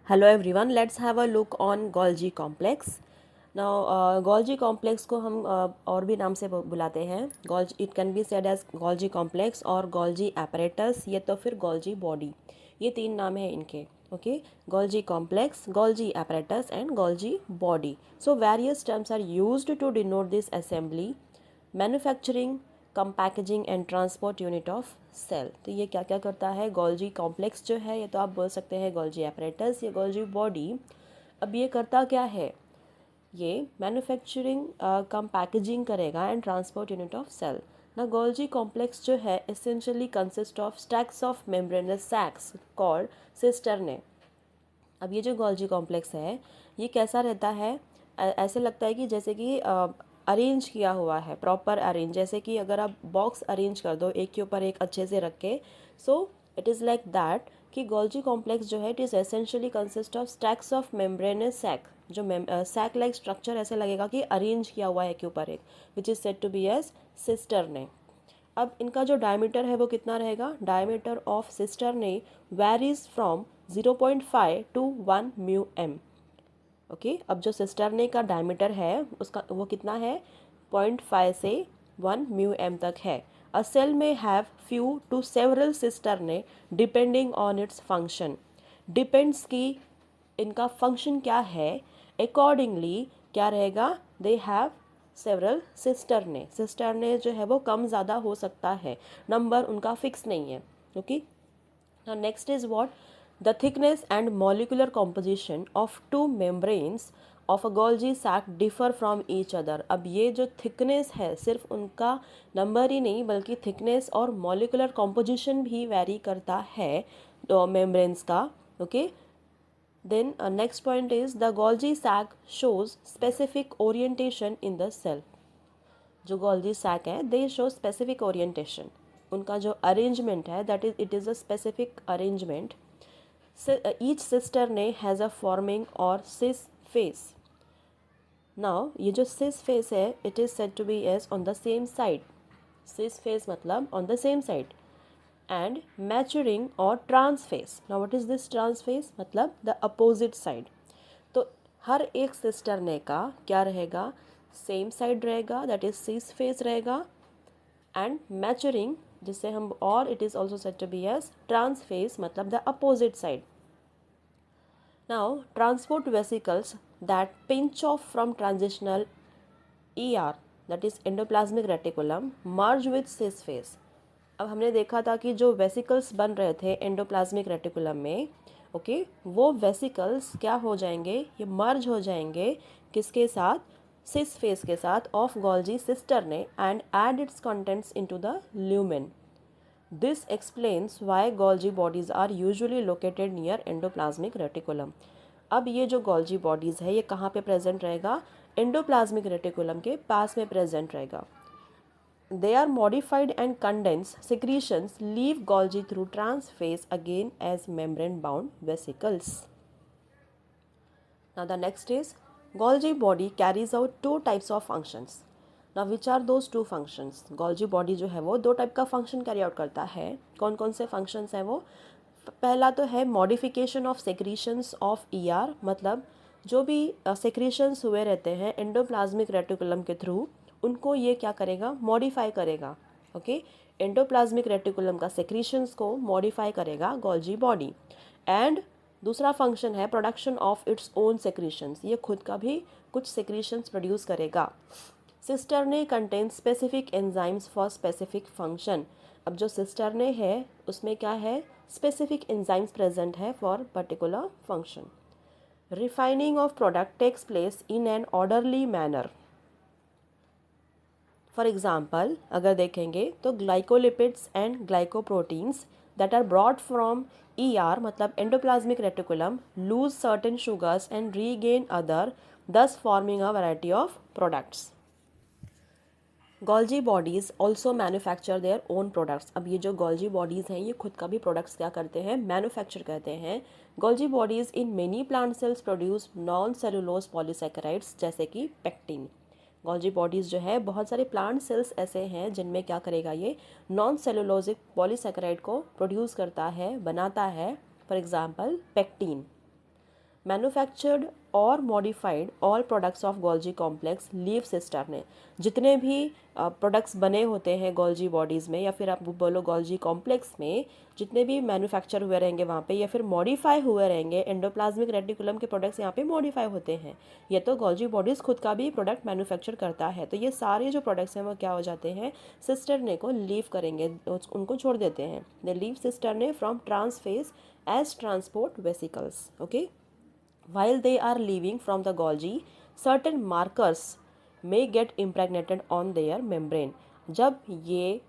Hello everyone, let's have a look on Golgi complex. Now Golgi complex को हम और भी नाम से बुलाते हैं. Golgi, it can be said as Golgi complex और Golgi apparatus या तो फिर Golgi body. ये तीन नाम हैं इनके. Okay, Golgi complex, Golgi apparatus and Golgi body. So various terms are used to denote this assembly, manufacturing, cum packaging and transport unit of cell. तो ये क्या क्या करता है? गोल्जी कॉम्प्लेक्स जो है, ये तो आप बोल सकते हैं गोल्जी एपरेटस या गोल्जी बॉडी. अब ये करता क्या है? ये मैन्युफैक्चरिंग कम पैकेजिंग करेगा and transport unit of cell. ना गोल्जी कॉम्प्लेक्स जो है essentially consist of stacks of membranous sacs called cisternae. अब ये जो गोल्जी कॉम्प्लेक्स है ये कैसा रहता है? ऐसे लगता है कि जैसे कि अरेंज किया हुआ है, प्रॉपर अरेंज. जैसे कि अगर आप बॉक्स अरेंज कर दो एक के ऊपर एक अच्छे से रख के, so it is like that कि गोल्जी कॉम्प्लेक्स जो है it is essentially consist of stacks of membranous sac. जो सैक लाइक स्ट्रक्चर ऐसे लगेगा कि अरेंज किया हुआ है एक के ऊपर एक, which is said to be as cisternae. अब इनका जो डायमीटर है वो कितना रहेगा? Diameter of cisternae varies from 0.5 to 1 mu m. Okay, अब जो सिस्टर्ने का डायमीटर है उसका वो कितना है? 0.5 से 1 म्यू एम तक है. अ सेल में have few to several cisternae depending on its function. Depends कि इनका फंक्शन क्या है, अकॉर्डिंगली क्या रहेगा? They have several cisternae. Cisternae जो है वो कम ज़्यादा हो सकता है, नंबर उनका फिक्स नहीं है. Okay, now next is what? The thickness and molecular composition of two membranes of a Golgi sac differ from each other. अब ये जो thickness है सिर्फ उनका नंबर ही नहीं बल्कि thickness और molecular composition भी वैरी करता है membranes का. Okay, then next point is the Golgi sac shows specific orientation in the cell. जो गोल्जी सैक है दे शो स्पेसिफिक ओरिएंटेशन. उनका जो अरेंजमेंट है that is it is a specific arrangement. Each cisternae has a forming और cis face. Now ये जो cis face है it is said to be as on the same side. Cis face मतलब on the same side. And maturing और trans face. Now what is this trans face? मतलब the opposite side. तो हर एक cisternae का क्या रहेगा? Same side रहेगा, that is cis face रहेगा. एंड मैचुरिंग जिससे हम, और it is also said to be as trans face मतलब the opposite side. Now transport vesicles that pinch off from transitional ER that is endoplasmic reticulum merge with cis face. अब हमने देखा था कि जो वेसिकल्स बन रहे थे एंडोप्लाज्मिक रेटिकुलम में, ओके, वो वेसिकल्स क्या हो जाएंगे? ये मर्ज हो जाएंगे किसके साथ? सिस फेस के साथ of Golgi cisternae and add its contents into the lumen. This explains why Golgi bodies are usually located near endoplasmic reticulum. अब ये जो गोल्जी बॉडीज़ है ये कहाँ पे प्रेजेंट रहेगा? एंडोप्लाज्मिक रेटिकुलम के पास में प्रेजेंट रहेगा. They are modified and condensed secretions leave Golgi through transphase again as membrane-bound vesicles. Now the next is Golgi body carries out two types of functions. Now which are those two functions? Golgi body जो है वो दो type का function carry out करता है. कौन कौन से फंक्शंस हैं वो? पहला तो है modification of secretions of ER. मतलब जो भी सेक्रीशंस हुए रहते हैं एंडोप्लाज्मिक रेटिकुलम के थ्रू उनको ये क्या करेगा? मॉडिफाई करेगा. ओके, एंडोप्लाज्मिक रेटिकुलम का सेक्रीशंस को मॉडिफाई करेगा गोल्जी बॉडी. एंड दूसरा फंक्शन है production of its own secretions. ये खुद का भी कुछ सेक्रीशंस प्रोड्यूस करेगा. Cisternae contain specific enzymes for specific function. अब जो सिस्टर्ने है उसमें क्या है? स्पेसिफिक एंजाइम्स प्रेजेंट है for particular function. Refining of product takes place in an orderly manner. For example अगर देखेंगे तो glycolipids and glycoproteins that are brought from ER मतलब endoplasmic reticulum lose certain sugars and regain other, thus forming a variety of products. Golgi bodies also manufacture their own products. अब ये जो Golgi bodies हैं ये खुद का भी products क्या करते हैं? मैन्युफैक्चर करते हैं. Golgi bodies in many plant cells produce non cellulose polysaccharides जैसे कि पेक्टिन. गोल्जी बॉडीज़ जो है बहुत सारे प्लांट सेल्स ऐसे हैं जिनमें क्या करेगा? ये नॉन सेलुलोजिक पॉलीसेकेराइड को प्रोड्यूस करता है, बनाता है. For example pectin. मैन्युफैक्चर्ड और modified all products of Golgi complex leave cisternae. जितने भी प्रोडक्ट्स बने होते हैं गोल्जी बॉडीज़ में, या फिर आप बोलो गोल्जी कॉम्प्लेक्स में, जितने भी मैन्युफैक्चर हुए रहेंगे वहाँ पे या फिर मॉडिफाई हुए रहेंगे, एंडोप्लाज्मिक रेटिकुलम के प्रोडक्ट्स यहाँ पे मॉडिफाई होते हैं। ये तो गोल्जी बॉडीज़ खुद का भी प्रोडक्ट मैन्युफैक्चर करता है, तो ये सारे जो प्रोडक्ट्स हैं वो क्या हो जाते हैं, सिस्टर्ने को लीव करेंगे, उनको छोड़ देते हैं। They leave cisternae from trans face as transport vesicles. Okay, while they are leaving from the Golgi, certain markers may get impregnated on their membrane। जब ये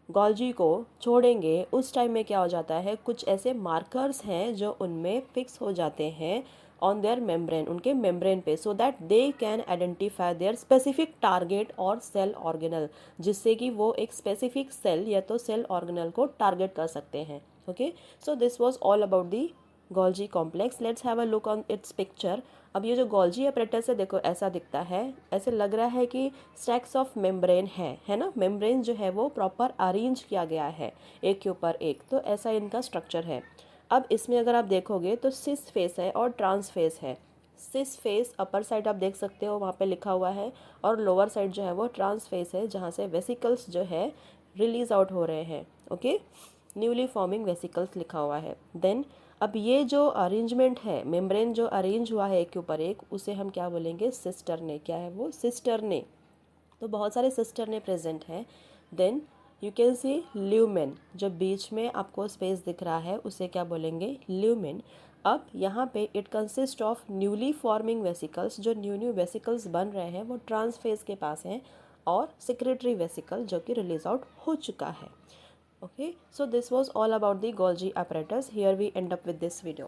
गोल्जी को छोड़ेंगे उस टाइम में क्या हो जाता है, कुछ ऐसे मार्कर्स हैं जो उनमें फिक्स हो जाते हैं ऑन देयर मेम्ब्रेन, उनके मेम्ब्रेन पे, so that they can identify there specific target और सेल ऑर्गेनल, जिससे कि वो एक स्पेसिफिक सेल या तो सेल ऑर्गेनल को टारगेट कर सकते हैं। Okay, so this was all about the Golgi complex. Let's have a look on it's picture. अब ये जो गोल्जी apparatus है, देखो ऐसा दिखता है, ऐसे लग रहा है कि स्टैक्स ऑफ मेम्ब्रेन है ना, मेम्ब्रेन जो है वो प्रॉपर अरेंज किया गया है एक के ऊपर एक, तो ऐसा इनका स्ट्रक्चर है। अब इसमें अगर आप देखोगे तो सिस फेस है और ट्रांस फेस है। सिस फेस अपर साइड आप देख सकते हो वहाँ पे लिखा हुआ है, और लोअर साइड जो है वो ट्रांस फेस है, जहाँ से वेसिकल्स जो है रिलीज आउट हो रहे हैं। ओके, न्यूली फॉर्मिंग वेसिकल्स लिखा हुआ है। देन अब ये जो अरेंजमेंट है, मेम्ब्रेन जो अरेंज हुआ है एक के ऊपर एक, उसे हम क्या बोलेंगे, सिस्टर्ने। क्या है वो, सिस्टर्ने। तो बहुत सारे सिस्टर्ने प्रेजेंट हैं। Then you can see lumen, जो बीच में आपको स्पेस दिख रहा है उसे क्या बोलेंगे, ल्यूमेन। अब यहाँ पे it consist of newly forming vesicles, जो न्यू वेसिकल्स बन रहे हैं वो ट्रांसफेज के पास हैं, और सेक्रेटरी वेसिकल जो कि रिलीज आउट हो चुका है। Okay, so this was all about the Golgi apparatus. Here we end up with this video.